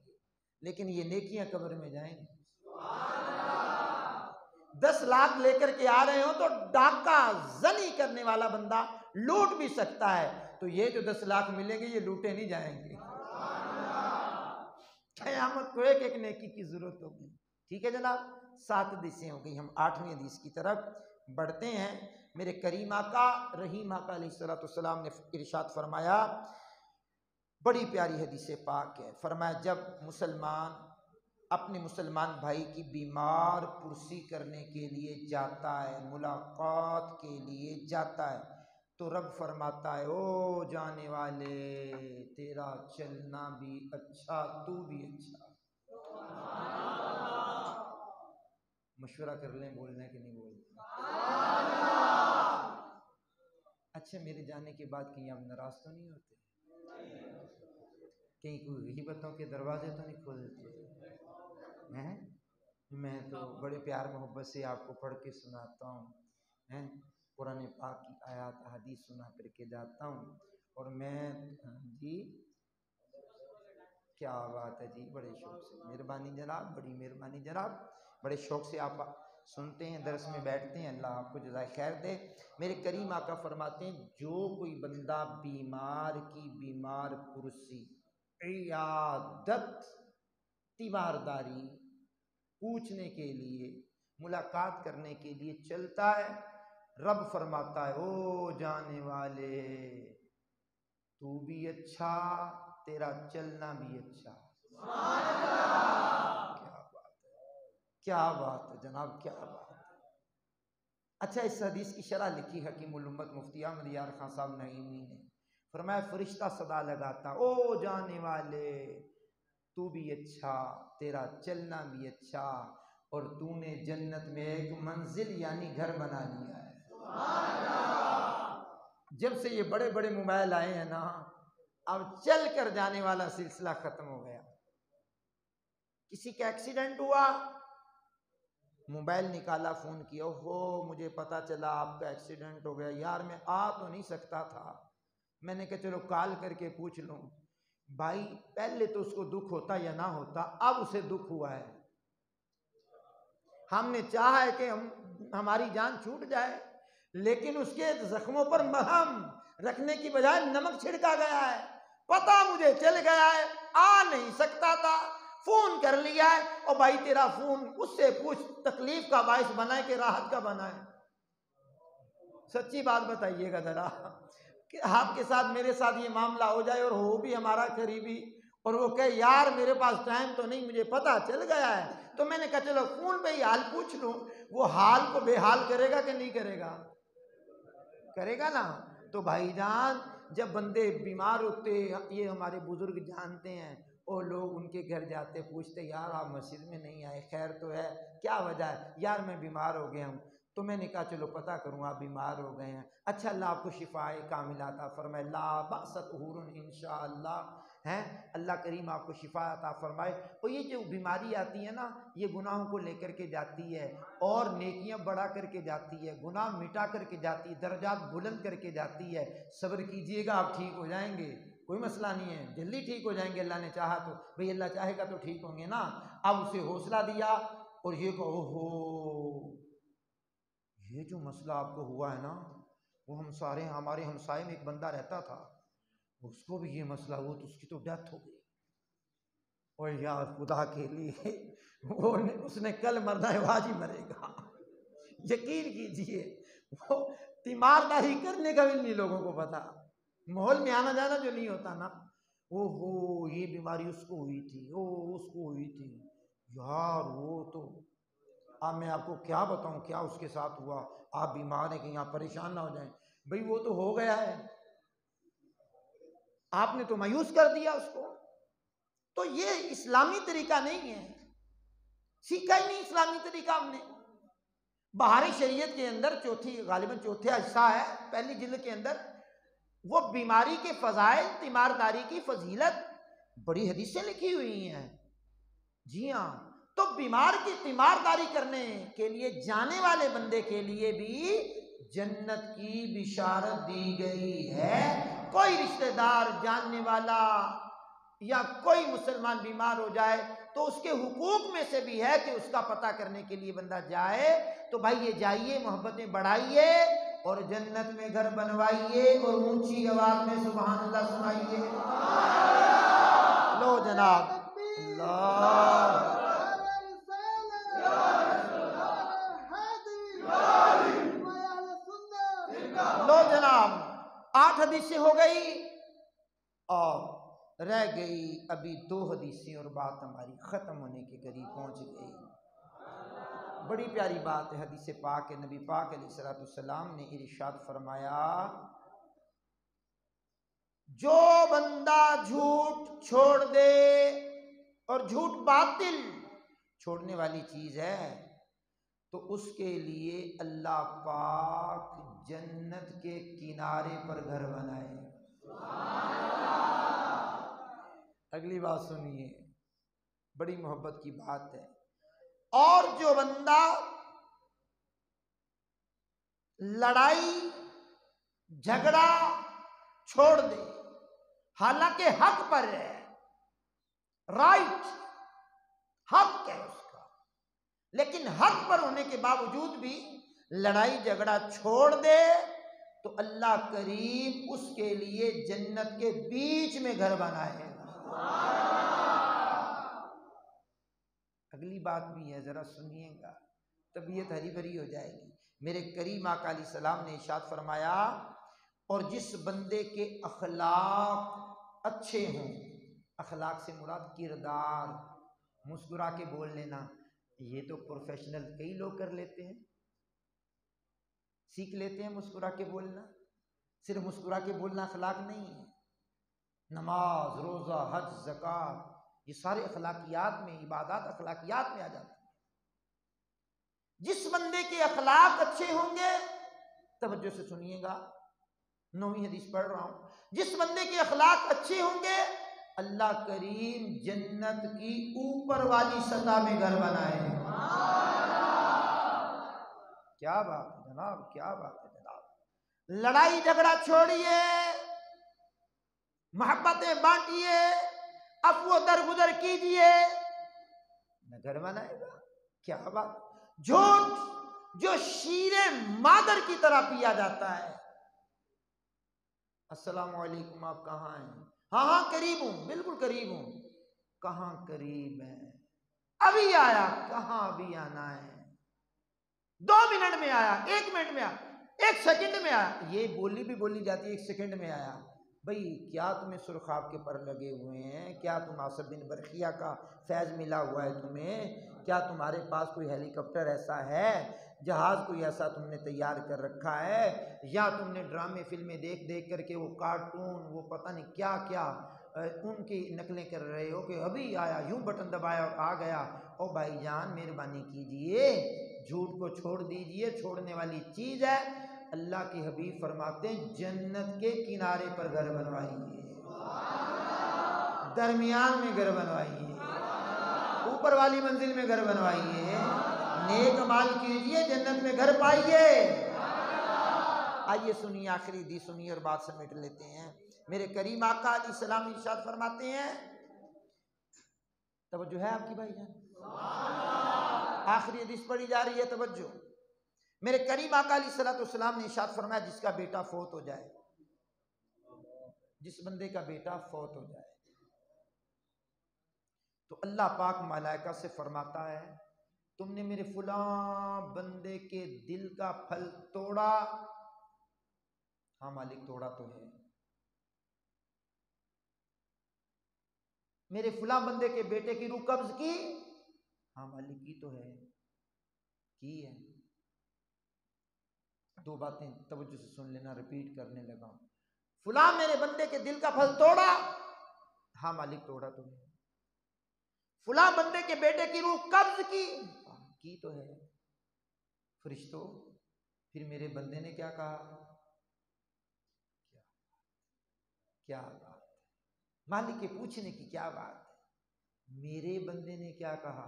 B: لیکن یہ نیکیاں قبر میں جائیں گے۔ 10 لاکھ لے کر کے آ رہے ہو تو ڈاکہ زنی کرنے والا بندہ لوٹ بھی سکتا ہے، تو یہ جو 10 لاکھ ملیں گے یہ لوٹے نہیں جائیں گے۔ قیامت کو ایک ایک نیکی کی ضرورت ہوگی۔ ٹھیک ہے جناب، 7 حدیثیں ہو گئی، ہم 8ویں حدیث کی طرف بڑھتے ہیں۔ میرے کریم آقا رحیم آقا علیہ السلام نے ارشاد فرمایا، بڑی پیاری حدیث پاک ہے۔ فرمایا جب مسلمان اپنے مسلمان بھائی کی بیمار پرسی کرنے کے لیے جاتا ہے، ملاقات کے لیے جاتا ہے، تو رب فرماتا ہے او جانے والے تیرا چلنا بھی اچھا، تو بھی اچھا۔ مشورہ کر لیں بولنا کہ نہیں بولنا؟ اچھا میرے جانے کے بعد کہیں آپ ناراض تو نہیں ہوتے؟ کہیں کوئی غیبتوں کے دروازے تو نہیں کھولتے ہیں؟ میں تو بڑے پیار محبت سے آپ کو پڑھ کے سناتا ہوں، قرآن پاک کی آیات حدیث سنا کر کے جاتا ہوں، اور میں جی کیا بات ہے جی، بڑے شوق سے، مہربانی جناب، بڑی مہربانی جناب، بڑے شوق سے آپ سنتے ہیں، درس میں بیٹھتے ہیں، اللہ آپ کو جزائے خیر دے۔ میرے کریم آقا فرماتے ہیں جو کوئی بندہ بیمار کی بیمار پرسی، عیادت، تیمارداری، پوچھنے کے لیے، ملاقات کرنے کے لیے چلتا ہے، رب فرماتا ہے او جانے والے تو بھی اچھا، تیرا چلنا بھی اچھا۔ کیا بات ہے، کیا بات ہے جناب، کیا بات ہے۔ اچھا اس حدیث کی شرح لکھی حکیم الامت مفتی احمد یار خان صاحب نعیمی نے، فرمایا فرشتہ صدا لگاتا او جانے والے تو بھی اچھا، تیرا چلنا بھی اچھا، اور تو نے جنت میں ایک منزل یعنی گھر بنا لیا ہے۔ جب سے یہ بڑے بڑے موبائل آئے ہیں نا، اب چل کر جانے والا سلسلہ ختم ہو گیا۔ کسی کا ایکسیڈنٹ ہوا، موبائل نکالا، فون کیا، ہو مجھے پتا چلا آپ کا ایکسیڈنٹ ہو گیا، یار میں آ تو نہیں سکتا تھا، میں نے کہا چلو کال کر کے پوچھ لوں۔ بھائی پہلے تو اس کو دکھ ہوتا یا نہ ہوتا، اب اسے دکھ ہوا ہے۔ ہم نے چاہا ہے کہ ہماری جان چھوٹ جائے، لیکن اس کے زخموں پر مرہم رکھنے کی بجائے نمک چھڑکا گیا ہے۔ پتہ مجھے چل گیا ہے، آ نہیں سکتا تھا، فون کر لیا ہے، اور بھائی تیرا فون اس سے پوچھ تکلیف کا باعث بنائے کہ راحت کا بنائے۔ سچی بات بتائیے گا ذرا کہ آپ کے ساتھ میرے ساتھ یہ معاملہ ہو جائے اور ہو بھی ہمارا قریبی، اور وہ کہے یار میرے پاس ٹائم تو نہیں، مجھے پتہ چل گیا ہے، تو میں نے کہا چلو فون پہ ہی حال پوچھ لوں، وہ حال کو بے حال کرے گا کہ نہیں کرے گا؟ کرے گا نا۔ تو بھائی جان جب بندے بیمار ہوتے، یہ ہمارے بزرگ جانتے ہیں، وہ لوگ ان کے گھر جاتے، پوچھتے یار آپ مسجد میں نہیں آئے، خیر تو ہے، کیا وجہ ہے؟ یار میں بیمار ہو گیا ہوں۔ تو میں نے کہا چلو پتہ کروں آپ بیمار ہو گئے ہیں، اچھا اللہ آپ کو شفاء کاملہ عطا فرمائے، لا بأس طہور انشاءاللہ، ہیں اللہ کریم آپ کو شفاء عطا فرمائے۔ اور یہ جو بیماری آتی ہے نا، یہ گناہوں کو لے کر کے جاتی ہے، اور نیکیاں بڑھا کر کے جاتی ہے، گناہ مٹا کر کے جاتی ہے، درجات بلند کر کے جاتی ہے۔ صبر کیجئے گا آپ ٹھیک ہو جائیں گے، کوئی مسئلہ نہیں ہے، جلدی ٹھیک ہو جائیں گے اللہ نے چاہا تو، بھئی اللہ چاہے گا تو ٹھیک ہوں گے نا۔ اب اسے حوصلہ دیا اور یہ کہو ہو یہ جو مسئلہ آپ کو ہوا ہے نا، وہ ہمارے ہمسائے میں ایک بندہ رہتا تھا، اس کو بھی یہ مسئلہ ہوا تو اس کی تو ڈیتھ ہو گئی۔ اور یار خدا کے لیے اس نے کل مرنا ہے آج ہی مرے گا، یقین کیجئے، وہ تیمارداری کرنے کا بھی نہیں لوگوں کو پتا، ماحول میں آنا جانا جو نہیں ہوتا نا، ہو یہ بیماری اس کو ہوئی تھی، اس کو ہوئی تھی، یار وہ تو اب میں آپ کو کیا بتاؤں کیا اس کے ساتھ ہوا، آپ بیمار ہیں کہ آپ پریشان نہ ہو جائیں، بھئی وہ تو ہو گیا ہے، آپ نے تو مایوس کر دیا اس کو۔ تو یہ اسلامی طریقہ نہیں ہے، سیکھا ہی نہیں اسلامی طریقہ ہم نے۔ بہاری شریعت کے اندر غالباً چوتھے حصہ ہے پہلی جلد کے اندر، وہ بیماری کے فضائل، تیمارداری کی فضیلت، بڑی حدیثیں لکھی ہوئی ہیں۔ جی ہاں، تو بیمار کی تیمارداری کرنے کے لیے جانے والے بندے کے لیے بھی جنت کی بشارت دی گئی ہے۔ کوئی رشتہ دار، جاننے والا یا کوئی مسلمان بیمار ہو جائے تو اس کے حقوق میں سے بھی ہے کہ اس کا پتہ کرنے کے لیے بندہ جائے، تو بھائی یہ جائیے، محبتیں بڑھائیے اور جنت میں گھر بنوائیے اور اونچی آواز میں سبحان اللہ سنائیے۔ لو جناب، اللہ لو جناب، 8 حدیثیں ہو گئی اور رہ گئی ابھی 2 حدیثیں، اور بات ہماری ختم ہونے کے قریب پہنچ گئی۔ بڑی پیاری بات ہے، حدیث پاک ہے، نبی پاک علیہ السلام نے ارشاد فرمایا جو بندہ جھوٹ چھوڑ دے، اور جھوٹ باطل چھوڑنے والی چیز ہے، تو اس کے لیے اللہ پاک جنت کے کنارے پر گھر بنائے۔ اگلی بات سنیے، بڑی محبت کی بات ہے۔ اور جو بندہ لڑائی جھگڑا چھوڑ دے، حالانکہ حق پر ہے، رائٹ حق ہے اس کا، لیکن حق پر ہونے کے باوجود بھی لڑائی جھگڑا چھوڑ دے، تو اللہ کریم اس کے لیے جنت کے بیچ میں گھر بنائے گا۔ اگلی بات بھی ہے، ذرا سنیے گا، طبیعت ہری بھری ہو جائے گی۔ میرے کریم آقا علیہ السلام نے ارشاد فرمایا، اور جس بندے کے اخلاق اچھے ہوں، اخلاق سے مراد کردار، مسکرا کے بول لینا، یہ تو پروفیشنل کئی لوگ کر لیتے ہیں، سیکھ لیتے ہیں مسکرا کے بولنا۔ صرف مسکرا کے بولنا اخلاق نہیں ہے، نماز، روزہ، حج، زکوٰۃ، یہ سارے اخلاقیات میں، عبادات اخلاقیات میں آ جاتے ہیں۔ جس بندے کے اخلاق اچھے ہوں گے، توجہ سے سنیے گا، 9ویں حدیث پڑھ رہا ہوں، جس بندے کے اخلاق اچھے ہوں گے، اللہ کریم جنت کی اوپر والی سطح میں گھر بنائے گا۔ کیا بات ہے جناب، کیا بات ہے جناب۔ لڑائی جھگڑا چھوڑیے، محبتیں بانٹیے، عفو درگزر کیجیے، نہ گھر بنائے گا۔ کیا بات۔ جھوٹ جو شیر مادر کی طرح پیا جاتا ہے، السلام علیکم، آپ کہاں ہیں؟ ہاں ہاں قریب ہوں، بالکل قریب ہوں۔ کہاں قریب ہیں؟ ابھی آیا۔ کہاں ابھی آنا ہے؟ 2 منٹ میں آیا، 1 منٹ میں آیا، 1 سیکنڈ میں آیا۔ یہ بولی بھی بولی جاتی ہے 1 سیکنڈ میں آیا۔ بھئی کیا تمہیں سرخاب کے پر لگے ہوئے ہیں؟ کیا تم آصف بن برخیہ کا فیض ملا ہوا ہے تمہیں؟ کیا تمہارے پاس کوئی ہیلی کاپٹر ایسا ہے، جہاز کوئی ایسا تم نے تیار کر رکھا ہے، یا تم نے ڈرامے فلمیں دیکھ دیکھ کر کے وہ کارٹون، وہ پتہ نہیں کیا کیا ان کی نقلیں کر رہے ہو کہ ابھی آیا، یوں بٹن دبایا اور آ گیا؟ او بھائی جان مہربانی کیجئے، جھوٹ کو چھوڑ دیجئے، چھوڑنے والی چیز ہے۔ اللہ کے حبیب فرماتے ہیں جنت کے کنارے پر گھر بنوائیے، درمیان میں گھر بنوائیے، اوپر والی منزل میں گھر بنوائیے، نیک مال کیجئے، جنت میں گھر پائیے۔ آئیے سنیے، آخری دی سنیے اور بات سمیٹ لیتے ہیں۔ میرے کریم آقا علیہ السلام ارشاد فرماتے ہیں، توجہ ہے آپ کی بھائی جان؟ آخری حدیث پڑھی جا رہی ہے، توجہ۔ میرے کریم آقا علیہ السلام نے ارشاد فرمایا، جس کا بیٹا فوت ہو جائے، جس بندے کا بیٹا فوت ہو جائے، تو اللہ پاک ملائکہ سے فرماتا ہے، تم نے میرے فلاں بندے کے دل کا پھل توڑا؟ ہاں مالک توڑا تو ہے۔ میرے فلاں بندے کے بیٹے کی روح قبض کی؟ ہاں مالک کی تو ہے، کی ہے۔ 2 باتیں توجہ سے سن لینا، ریپیٹ کرنے لگا ہوں۔ فلاں میرے بندے کے دل کا پھل توڑا؟ ہاں مالک توڑا تو ہے۔ فلاں بندے کے بیٹے کی روح قبض کی تو ہے۔ فرشتوں پھر میرے بندے نے کیا کہا؟ کیا بات، مالک کے پوچھنے کی کیا بات ہے، میرے بندے نے کیا کہا؟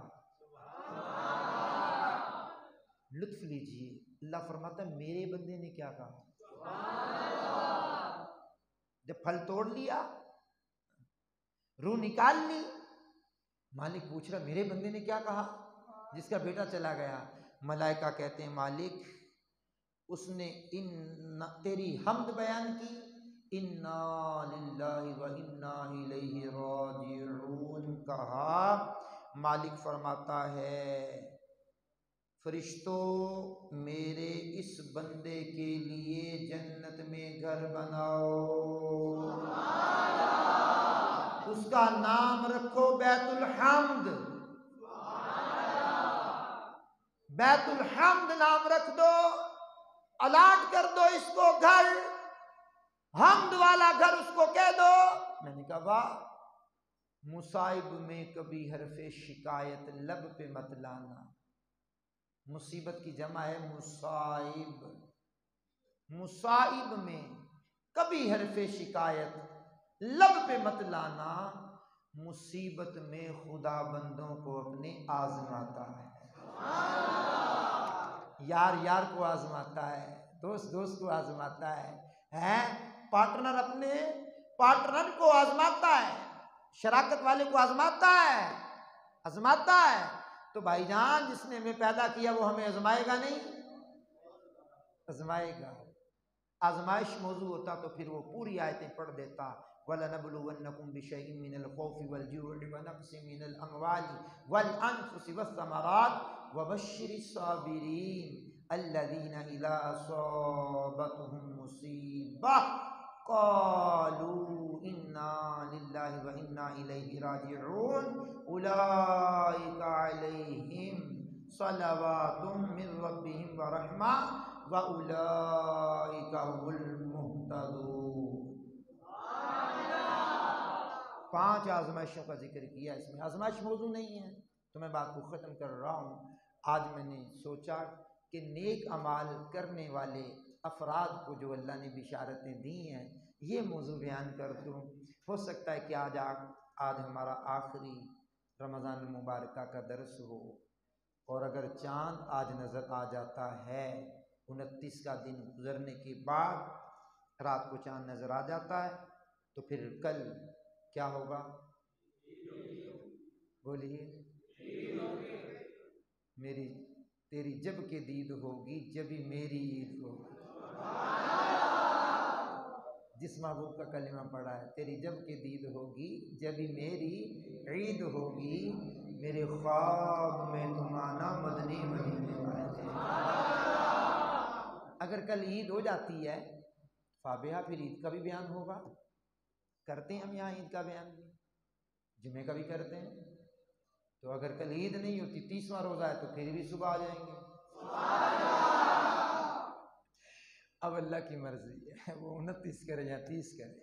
B: لطف لیجئے، اللہ فرماتا ہے میرے بندے نے کیا کہا؟ جب پھل توڑ لیا، روح نکال لی، مالک پوچھ رہا میرے بندے نے کیا کہا جس کا بیٹا چلا گیا؟ ملائکہ کہتے ہیں مالک اس نے تیری حمد بیان کی، انا للہ و انا الیہ راجعون کہا۔ مالک فرماتا ہے فرشتوں میرے اس بندے کے لیے جنت میں گھر بناؤ، اس کا نام رکھو بیت الحمد، بیت الحمد نام رکھ دو، الاٹ کر دو اس کو گھر، حمد والا گھر اس کو کہہ دو۔ میں نے کہا واہ، مصائب میں کبھی حرف شکایت لب پہ مت لانا۔ مصیبت کی جمع ہے مصائب، مصائب میں کبھی حرف شکایت لب پہ مت لانا، مصیبت میں خدا بندوں کو اپنے آزماتا ہے۔ یار یار کو آزماتا ہے، دوست دوست کو آزماتا ہے، پارٹنر اپنے پارٹنر کو آزماتا ہے، شراکت والے کو آزماتا ہے۔ تو بھائی جان، جس نے ہمیں پیدا کیا وہ ہمیں آزمائے گا نہیں؟ آزمائے گا۔ آزمائش موضوع ہوتا تو پھر وہ پوری آیتیں پڑھ دیتا۔ وَلَنَبْلُوَنَّكُمْ بِشَيْءٍ مِّنَ الْخَوْفِ وَالْجُوعِ وَنَقْصٍ مِّنَ الْأَمْوَالِ وَالْأَنفُسِ وَالثَّمَرَاتِ وَبَشِّرِ الصَّابِرِينَ الَّذِينَ إِذَا أَصَابَتْهُم مُّصِيبَةٌ قَالُوا إِنَّا لِلَّهِ وَإِنَّا إِلَيْهِ رَاجِعُونَ أُولَٰئِكَ عَلَيْهِمْ صَلَوَاتٌ مِّن رَّبِّهِمْ وَرَحْمَةٌ وَأُولَٰئِكَ هُمُ الْمُهْتَدُونَ۔ 5 آزمائشوں کا ذکر کیا اس میں، آزمائش موضوع نہیں ہے تو میں بات کو ختم کر رہا ہوں۔ آج میں نے سوچا کہ نیک اعمال کرنے والے افراد کو جو اللہ نے بشارتیں دی ہیں یہ موضوع بیان کر دوں۔ ہو سکتا ہے کہ آج ہمارا آخری رمضان المبارکہ کا درس ہو، اور اگر چاند آج نظر آ جاتا ہے، 29 کا دن گزرنے کے بعد رات کو چاند نظر آ جاتا ہے، تو پھر کل کیا ہوگا؟ بولیے، تیری جب کہ دید ہوگی جبھی میری عید ہوگی۔ جس محبوب کا کلمہ پڑھا ہے، تیری جب کہ دید ہوگی جبھی میری عید ہوگی، میرے خواب میں تم آنا مدنی مدینے والے۔ اگر کل عید ہو جاتی ہے فابیہا، پھر عید کا بھی بیان ہوگا۔ کرتے ہیں ہم یہاں عید کا بیان بھی، جمعے کا بھی کرتے ہیں۔ تو اگر کل عید نہیں ہوتی، 30واں روزہ ہے، تو پھر بھی صبح آ جائیں گے۔ اب اللہ کی مرضی ہے، وہ 29 کرے یا 30 کرے،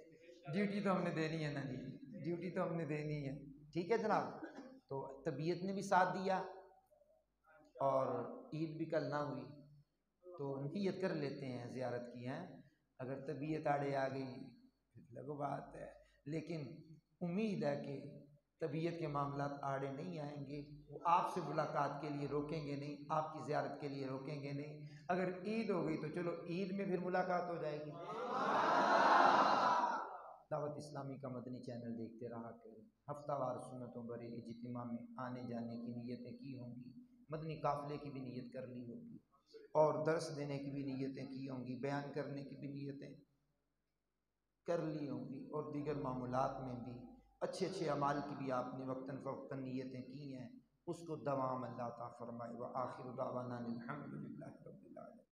B: ڈیوٹی تو ہم نے دینی ہے نا جی، ڈیوٹی تو ہم نے دینی ہے۔ ٹھیک ہے جناب، تو طبیعت نے بھی ساتھ دیا اور عید بھی کل نہ ہوئی تو نیت کر لیتے ہیں زیارت کی ہیں۔ اگر طبیعت آڑے آ گئی لگو بات ہے، لیکن امید ہے کہ طبیعت کے معاملات آڑے نہیں آئیں گے۔ وہ آپ سے ملاقات کے لیے روکیں گے نہیں، آپ کی زیارت کے لیے روکیں گے نہیں۔ اگر عید ہو گئی تو چلو عید میں پھر ملاقات ہو جائے گی۔ دعوت اسلامی کا مدنی چینل دیکھتے رہا کریں، ہفتہ وار سنتوں بھرے اجتماع میں آنے جانے کی نیتیں کی ہوں گی، مدنی قافلے کی بھی نیت کر لی ہوگی، اور درس دینے کی بھی نیتیں کی ہوں گی، بیان کرنے کی بھی نیتیں کر لی ہوں گی، اور دیگر معمولات میں بھی اچھے اچھے اعمال کی بھی آپ نے وقتاً فوقتاً نیتیں کی ہیں، اس کو دوام اللہ عطا فرمائے۔ وآخر دعوانا الحمدللہ رب العالمین۔